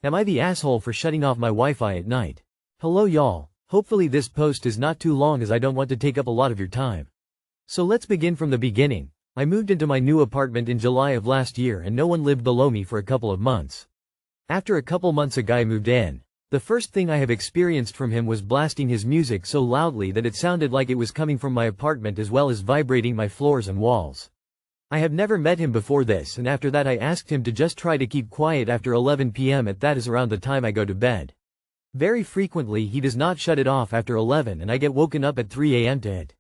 Am I the asshole for shutting off my Wi-Fi at night? Hello y'all, hopefully this post is not too long as I don't want to take up a lot of your time. So let's begin from the beginning. I moved into my new apartment in July of last year and no one lived below me for a couple of months. After a couple months a guy moved in. The first thing I have experienced from him was blasting his music so loudly that it sounded like it was coming from my apartment as well as vibrating my floors and walls. I have never met him before this, and after that I asked him to just try to keep quiet after 11 p.m. That is around the time I go to bed. Very frequently he does not shut it off after 11 and I get woken up at 3 a.m. to it.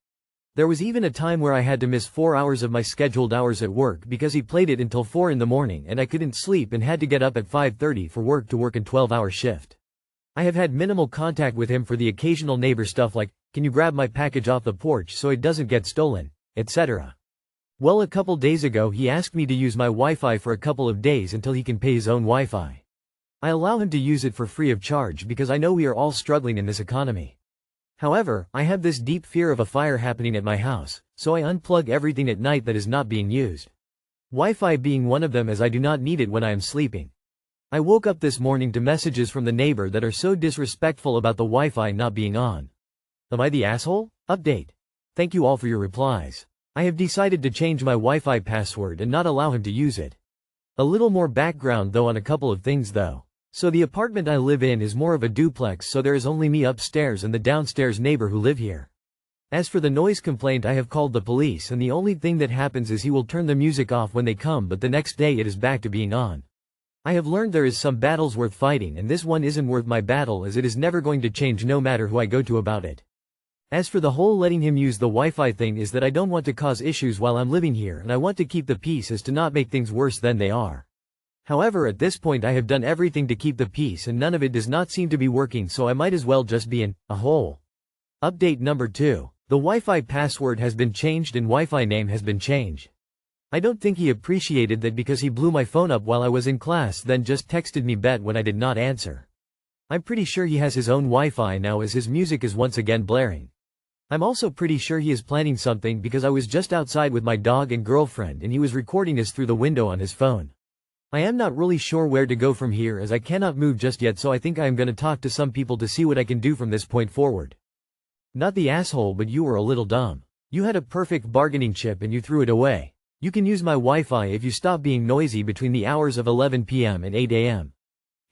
There was even a time where I had to miss 4 hours of my scheduled hours at work because he played it until 4 in the morning and I couldn't sleep and had to get up at 5:30 for work to work a 12-hour shift. I have had minimal contact with him for the occasional neighbor stuff like, can you grab my package off the porch so it doesn't get stolen, etc. Well, a couple days ago he asked me to use my Wi-Fi for a couple of days until he can pay his own Wi-Fi. I allow him to use it for free of charge because I know we are all struggling in this economy. However, I have this deep fear of a fire happening at my house, so I unplug everything at night that is not being used. Wi-Fi being one of them, as I do not need it when I am sleeping. I woke up this morning to messages from the neighbor that are so disrespectful about the Wi-Fi not being on. Am I the asshole? Update. Thank you all for your replies. I have decided to change my Wi-Fi password and not allow him to use it. A little more background though on a couple of things though. So the apartment I live in is more of a duplex, so there is only me upstairs and the downstairs neighbor who live here. As for the noise complaint, I have called the police and the only thing that happens is he will turn the music off when they come, but the next day it is back to being on. I have learned there is some battles worth fighting and this one isn't worth my battle, as it is never going to change no matter who I go to about it. As for the whole letting him use the Wi-Fi thing, is that I don't want to cause issues while I'm living here and I want to keep the peace as to not make things worse than they are. However, at this point I have done everything to keep the peace and none of it does not seem to be working, so I might as well just be in a hole. Update number 2. The Wi-Fi password has been changed and Wi-Fi name has been changed. I don't think he appreciated that because he blew my phone up while I was in class, then just texted me bet when I did not answer. I'm pretty sure he has his own Wi-Fi now as his music is once again blaring. I'm also pretty sure he is planning something because I was just outside with my dog and girlfriend and he was recording us through the window on his phone. I am not really sure where to go from here as I cannot move just yet, so I think I am going to talk to some people to see what I can do from this point forward. Not the asshole, but you were a little dumb. You had a perfect bargaining chip and you threw it away. You can use my Wi-Fi if you stop being noisy between the hours of 11 p.m. and 8 a.m.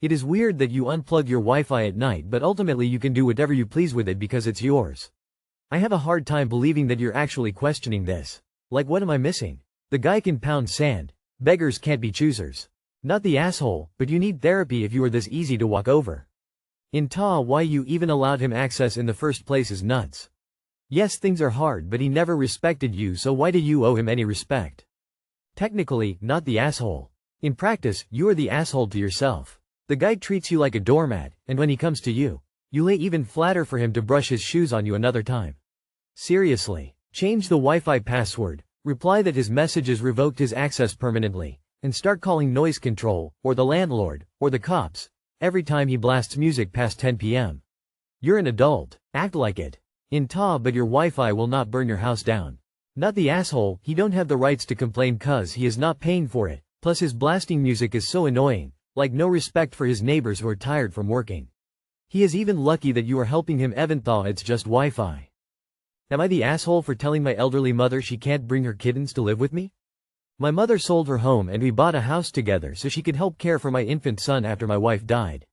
It is weird that you unplug your Wi-Fi at night, but ultimately you can do whatever you please with it because it's yours. I have a hard time believing that you're actually questioning this. Like, what am I missing? The guy can pound sand. Beggars can't be choosers. Not the asshole, but you need therapy if you are this easy to walk over. Why you even allowed him access in the first place is nuts. Yes, things are hard, but he never respected you, so why do you owe him any respect? Technically, not the asshole. In practice, you are the asshole to yourself. The guy treats you like a doormat, and when he comes to you, you lay even flatter for him to brush his shoes on you another time. Seriously. Change the Wi-Fi password, reply that his messages revoked his access permanently, and start calling noise control, or the landlord, or the cops, every time he blasts music past 10 p.m. You're an adult. Act like it. But your Wi-Fi will not burn your house down. Not the asshole, he don't have the rights to complain cause he is not paying for it, plus his blasting music is so annoying, like no respect for his neighbors who are tired from working. He is even lucky that you are helping him, it's just Wi-Fi. Am I the asshole for telling my elderly mother she can't bring her kittens to live with me? My mother sold her home and we bought a house together so she could help care for my infant son after my wife died.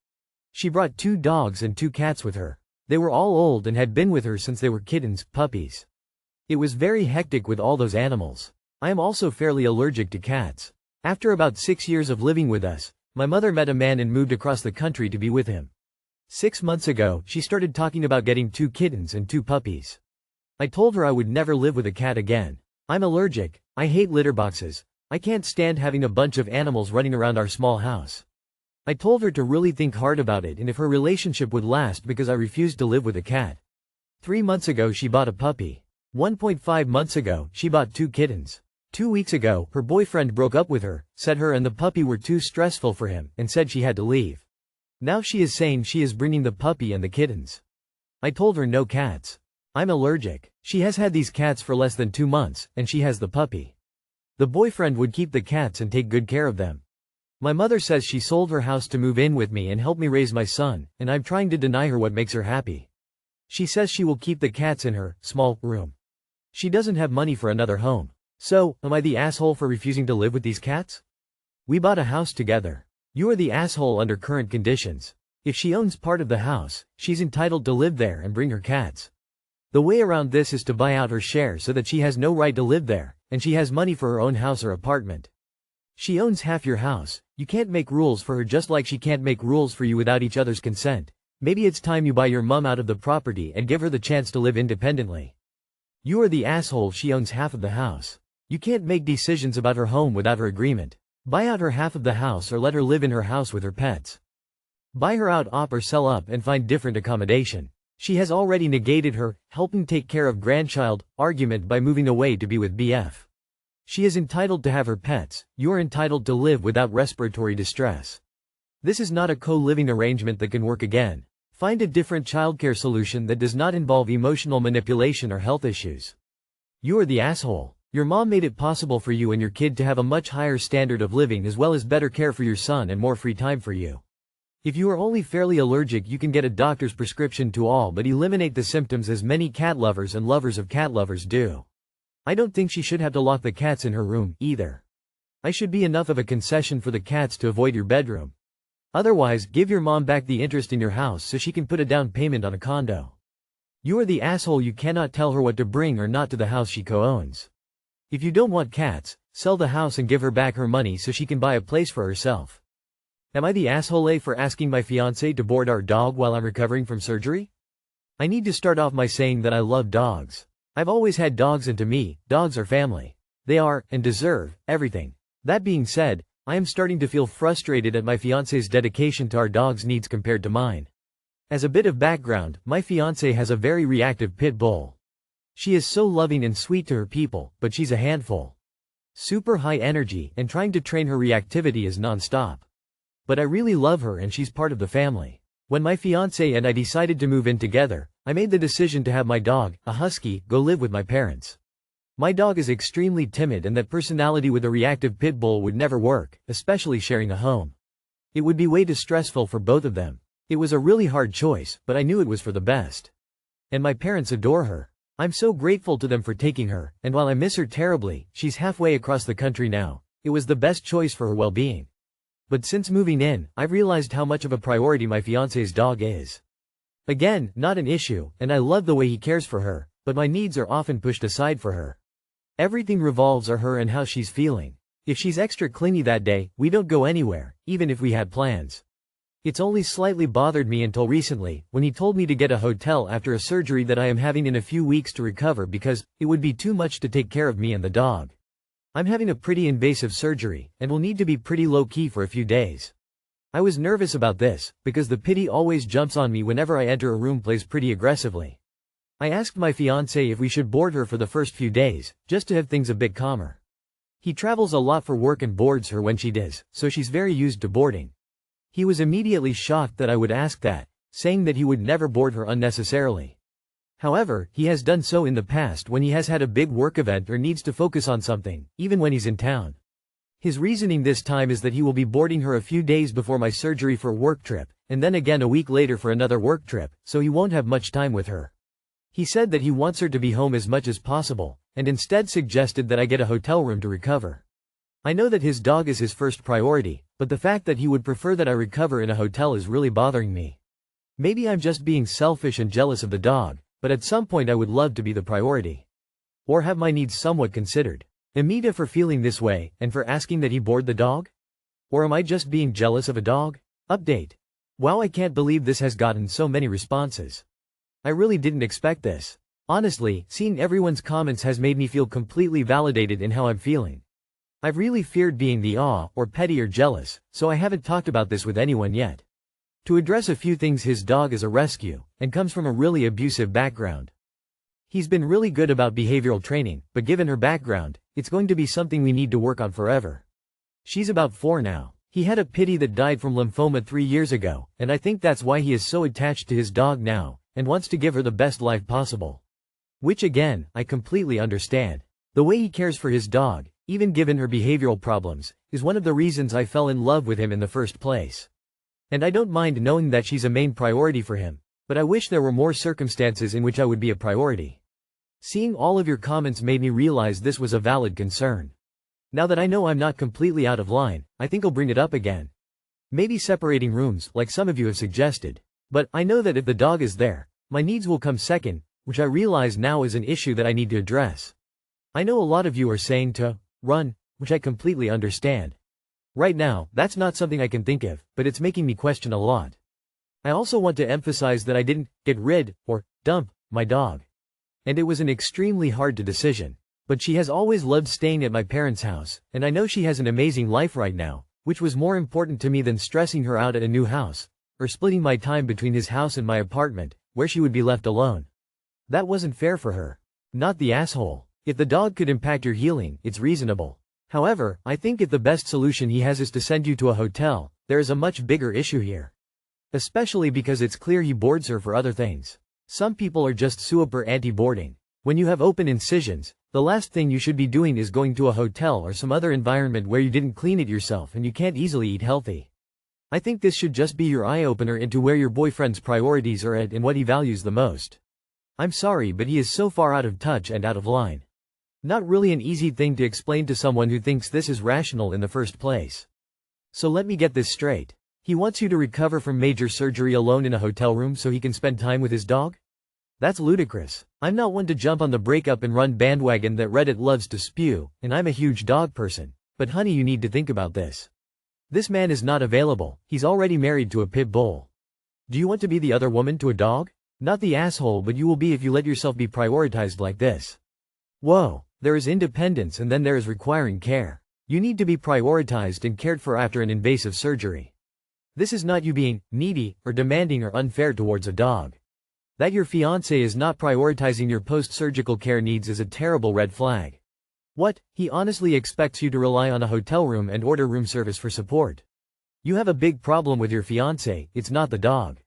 She brought 2 dogs and 2 cats with her. They were all old and had been with her since they were kittens, puppies. It was very hectic with all those animals. I am also fairly allergic to cats. After about 6 years of living with us, my mother met a man and moved across the country to be with him. 6 months ago, she started talking about getting 2 kittens and 2 puppies. I told her I would never live with a cat again. I'm allergic. I hate litter boxes. I can't stand having a bunch of animals running around our small house. I told her to really think hard about it and if her relationship would last because I refused to live with a cat. 3 months ago she bought a puppy. 1.5 months ago, she bought 2 kittens. 2 weeks ago, her boyfriend broke up with her, said her and the puppy were too stressful for him, and said she had to leave. Now she is saying she is bringing the puppy and the kittens. I told her no cats. I'm allergic. She has had these cats for less than 2 months, and she has the puppy. The boyfriend would keep the cats and take good care of them. My mother says she sold her house to move in with me and help me raise my son, and I'm trying to deny her what makes her happy. She says she will keep the cats in her small room. She doesn't have money for another home. So, am I the asshole for refusing to live with these cats? We bought a house together. You are the asshole under current conditions. If she owns part of the house, she's entitled to live there and bring her cats. The way around this is to buy out her share so that she has no right to live there, and she has money for her own house or apartment. She owns half your house. You can't make rules for her just like she can't make rules for you without each other's consent. Maybe it's time you buy your mom out of the property and give her the chance to live independently. You are the asshole. She owns half of the house. You can't make decisions about her home without her agreement. Buy out her half of the house or let her live in her house with her pets. Buy her out or sell up and find different accommodation. She has already negated her helping take care of grandchild argument by moving away to be with BF. She is entitled to have her pets. You are entitled to live without respiratory distress. This is not a co-living arrangement that can work again. Find a different childcare solution that does not involve emotional manipulation or health issues. You are the asshole. Your mom made it possible for you and your kid to have a much higher standard of living as well as better care for your son and more free time for you. If you are only fairly allergic, you can get a doctor's prescription to all but eliminate the symptoms as many cat lovers and lovers of cat lovers do. I don't think she should have to lock the cats in her room, either. I should be enough of a concession for the cats to avoid your bedroom. Otherwise, give your mom back the interest in your house so she can put a down payment on a condo. You are the asshole. You cannot tell her what to bring or not to the house she co-owns. If you don't want cats, sell the house and give her back her money so she can buy a place for herself. Am I the asshole for asking my fiancé to board our dog while I'm recovering from surgery? I need to start off by saying that I love dogs. I've always had dogs, and to me, dogs are family. They are, and deserve, everything. That being said, I am starting to feel frustrated at my fiancé's dedication to our dog's needs compared to mine. As a bit of background, my fiancé has a very reactive pit bull. She is so loving and sweet to her people, but she's a handful. Super high energy, and trying to train her reactivity is non-stop. But I really love her and she's part of the family. When my fiancé and I decided to move in together, I made the decision to have my dog, a husky, go live with my parents. My dog is extremely timid and that personality with a reactive pit bull would never work, especially sharing a home. It would be way too stressful for both of them. It was a really hard choice, but I knew it was for the best. And my parents adore her. I'm so grateful to them for taking her, and while I miss her terribly, she's halfway across the country now. It was the best choice for her well-being. But since moving in, I've realized how much of a priority my fiancé's dog is. Again, not an issue, and I love the way he cares for her, but my needs are often pushed aside for her. Everything revolves around her and how she's feeling. If she's extra clingy that day, we don't go anywhere, even if we had plans. It's only slightly bothered me until recently, when he told me to get a hotel after a surgery that I am having in a few weeks to recover because it would be too much to take care of me and the dog. I'm having a pretty invasive surgery, and will need to be pretty low-key for a few days. I was nervous about this, because the pity always jumps on me whenever I enter a room plays pretty aggressively. I asked my fiancé if we should board her for the first few days, just to have things a bit calmer. He travels a lot for work and boards her when she does, so she's very used to boarding. He was immediately shocked that I would ask that, saying that he would never board her unnecessarily. However, he has done so in the past when he has had a big work event or needs to focus on something, even when he's in town. His reasoning this time is that he will be boarding her a few days before my surgery for a work trip, and then again a week later for another work trip, so he won't have much time with her. He said that he wants her to be home as much as possible, and instead suggested that I get a hotel room to recover. I know that his dog is his first priority, but the fact that he would prefer that I recover in a hotel is really bothering me. Maybe I'm just being selfish and jealous of the dog, but at some point I would love to be the priority. Or have my needs somewhat considered. Amita for feeling this way, and for asking that he board the dog? Or am I just being jealous of a dog? Update. Wow, I can't believe this has gotten so many responses. I really didn't expect this. Honestly, seeing everyone's comments has made me feel completely validated in how I'm feeling. I've really feared being the or petty or jealous, so I haven't talked about this with anyone yet. To address a few things, his dog is a rescue, and comes from a really abusive background. He's been really good about behavioral training, but given her background, it's going to be something we need to work on forever. She's about 4 now. He had a pity that died from lymphoma 3 years ago, and I think that's why he is so attached to his dog now, and wants to give her the best life possible. Which again, I completely understand. The way he cares for his dog, even given her behavioral problems, is one of the reasons I fell in love with him in the first place. And I don't mind knowing that she's a main priority for him, but I wish there were more circumstances in which I would be a priority. Seeing all of your comments made me realize this was a valid concern. Now that I know I'm not completely out of line, I think I'll bring it up again. Maybe separating rooms, like some of you have suggested. But I know that if the dog is there, my needs will come second, which I realize now is an issue that I need to address. I know a lot of you are saying to run, which I completely understand. Right now, that's not something I can think of, but it's making me question a lot. I also want to emphasize that I didn't get rid or dump my dog. And it was an extremely hard decision. But she has always loved staying at my parents' house, and I know she has an amazing life right now, which was more important to me than stressing her out at a new house, or splitting my time between his house and my apartment, where she would be left alone. That wasn't fair for her. Not the asshole. If the dog could impact your healing, it's reasonable. However, I think if the best solution he has is to send you to a hotel, there is a much bigger issue here. Especially because it's clear he boards her for other things. Some people are just super anti-boarding. When you have open incisions, the last thing you should be doing is going to a hotel or some other environment where you didn't clean it yourself and you can't easily eat healthy. I think this should just be your eye-opener into where your boyfriend's priorities are at and what he values the most. I'm sorry, but he is so far out of touch and out of line. Not really an easy thing to explain to someone who thinks this is rational in the first place. So let me get this straight. He wants you to recover from major surgery alone in a hotel room so he can spend time with his dog? That's ludicrous. I'm not one to jump on the breakup and run bandwagon that Reddit loves to spew, and I'm a huge dog person. But honey, you need to think about this. This man is not available, he's already married to a pit bull. Do you want to be the other woman to a dog? Not the asshole, but you will be if you let yourself be prioritized like this. Whoa, there is independence and then there is requiring care. You need to be prioritized and cared for after an invasive surgery. This is not you being needy or demanding or unfair towards a dog. That your fiancé is not prioritizing your post-surgical care needs is a terrible red flag. What, he honestly expects you to rely on a hotel room and order room service for support? You have a big problem with your fiancé, it's not the dog.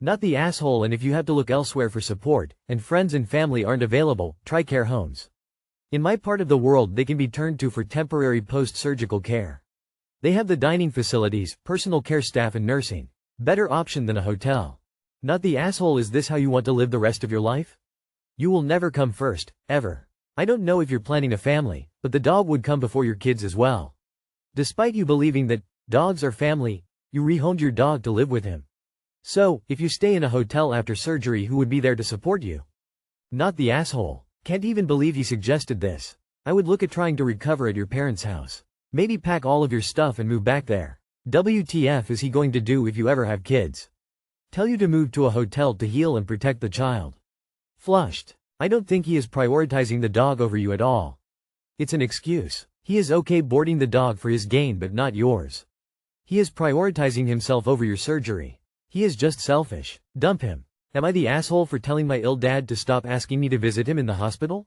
Not the asshole, and if you have to look elsewhere for support, and friends and family aren't available, try care homes. In my part of the world they can be turned to for temporary post-surgical care. They have the dining facilities, personal care staff and nursing. Better option than a hotel. Not the asshole. Is this how you want to live the rest of your life? You will never come first, ever. I don't know if you're planning a family, but the dog would come before your kids as well. Despite you believing that dogs are family, you rehomed your dog to live with him. So, if you stay in a hotel after surgery, who would be there to support you? Not the asshole. Can't even believe he suggested this. I would look at trying to recover at your parents' house. Maybe pack all of your stuff and move back there. WTF is he going to do if you ever have kids? Tell you to move to a hotel to heal and protect the child. Flushed. I don't think he is prioritizing the dog over you at all. It's an excuse. He is okay boarding the dog for his gain but not yours. He is prioritizing himself over your surgery. He is just selfish. Dump him. Am I the asshole for telling my ill dad to stop asking me to visit him in the hospital?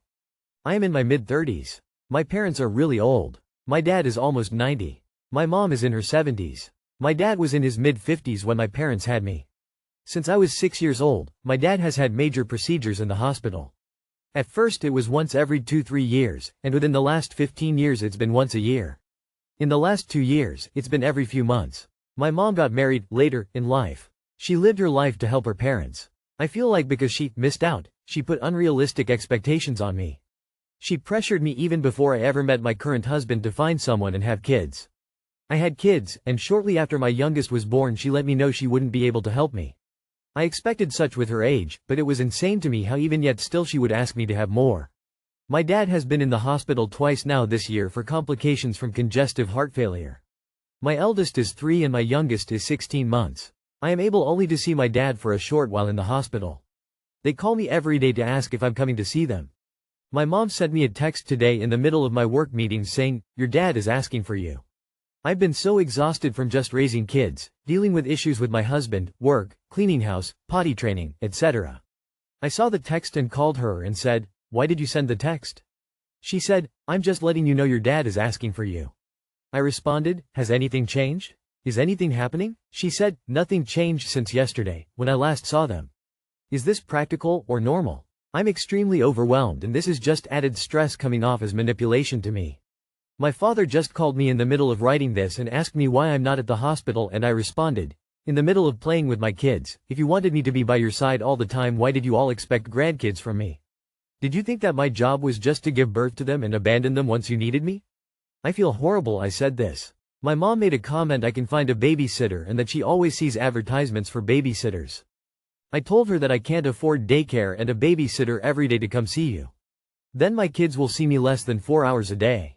I am in my mid-30s. My parents are really old. My dad is almost 90. My mom is in her 70s. My dad was in his mid-50s when my parents had me. Since I was 6 years old, my dad has had major procedures in the hospital. At first it was once every 2-3 years, and within the last 15 years it's been once a year. In the last 2 years, it's been every few months. My mom got married later in life. She lived her life to help her parents. I feel like because she missed out, she put unrealistic expectations on me. She pressured me even before I ever met my current husband to find someone and have kids. I had kids, and shortly after my youngest was born she let me know she wouldn't be able to help me. I expected such with her age, but it was insane to me how even yet still she would ask me to have more. My dad has been in the hospital twice now this year for complications from congestive heart failure. My eldest is 3 and my youngest is 16 months. I am able only to see my dad for a short while in the hospital. They call me every day to ask if I'm coming to see them. My mom sent me a text today in the middle of my work meeting saying, "Your dad is asking for you." I've been so exhausted from just raising kids, dealing with issues with my husband, work, cleaning house, potty training, etc. I saw the text and called her and said, "Why did you send the text?" She said, "I'm just letting you know your dad is asking for you." I responded, "Has anything changed? Is anything happening?" She said, "Nothing changed since yesterday, when I last saw them." Is this practical or normal? I'm extremely overwhelmed and this is just added stress coming off as manipulation to me. My father just called me in the middle of writing this and asked me why I'm not at the hospital, and I responded, in the middle of playing with my kids, if you wanted me to be by your side all the time, why did you all expect grandkids from me? Did you think that my job was just to give birth to them and abandon them once you needed me? I feel horrible I said this. My mom made a comment I can find a babysitter and that she always sees advertisements for babysitters. I told her that I can't afford daycare and a babysitter every day to come see you. Then my kids will see me less than 4 hours a day.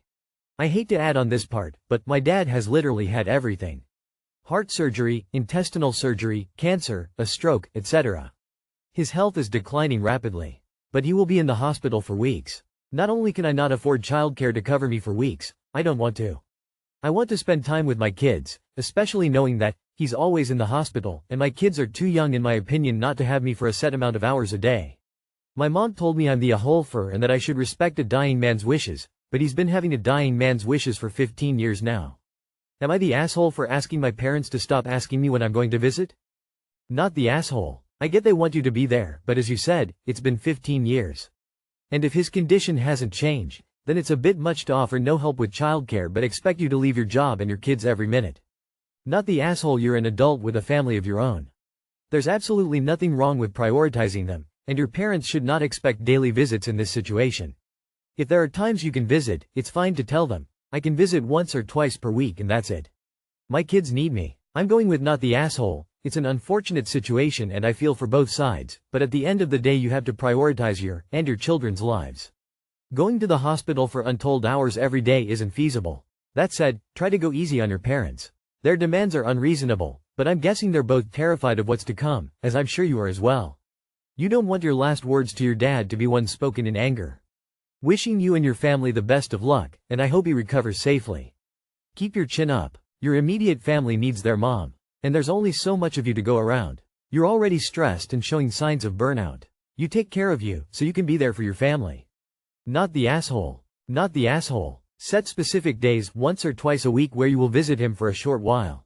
I hate to add on this part, but my dad has literally had everything. Heart surgery, intestinal surgery, cancer, a stroke, etc. His health is declining rapidly. But he will be in the hospital for weeks. Not only can I not afford childcare to cover me for weeks, I don't want to. I want to spend time with my kids, especially knowing that he's always in the hospital, and my kids are too young in my opinion not to have me for a set amount of hours a day. My mom told me I'm the aholfer and that I should respect a dying man's wishes, but he's been having a dying man's wishes for 15 years now. Am I the asshole for asking my parents to stop asking me when I'm going to visit? Not the asshole. I get they want you to be there, but as you said, it's been 15 years. And if his condition hasn't changed, then it's a bit much to offer no help with childcare but expect you to leave your job and your kids every minute. Not the asshole, you're an adult with a family of your own. There's absolutely nothing wrong with prioritizing them, and your parents should not expect daily visits in this situation. If there are times you can visit, it's fine to tell them, I can visit once or twice per week and that's it. My kids need me. I'm going with not the asshole. It's an unfortunate situation and I feel for both sides, but at the end of the day you have to prioritize your and your children's lives. Going to the hospital for untold hours every day isn't feasible. That said, try to go easy on your parents. Their demands are unreasonable, but I'm guessing they're both terrified of what's to come, as I'm sure you are as well. You don't want your last words to your dad to be ones spoken in anger. Wishing you and your family the best of luck, and I hope he recovers safely. Keep your chin up. Your immediate family needs their mom. And there's only so much of you to go around. You're already stressed and showing signs of burnout. You take care of you, so you can be there for your family. Not the asshole. Not the asshole. Set specific days once or twice a week where you will visit him for a short while.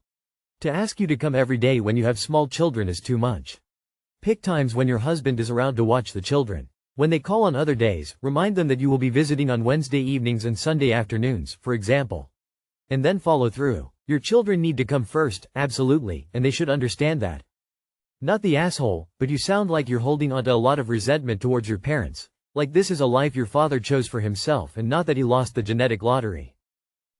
To ask you to come every day when you have small children is too much. Pick times when your husband is around to watch the children. When they call on other days, remind them that you will be visiting on Wednesday evenings and Sunday afternoons, for example. And then follow through. Your children need to come first, absolutely, and they should understand that. Not the asshole, but you sound like you're holding onto a lot of resentment towards your parents, like this is a life your father chose for himself and not that he lost the genetic lottery.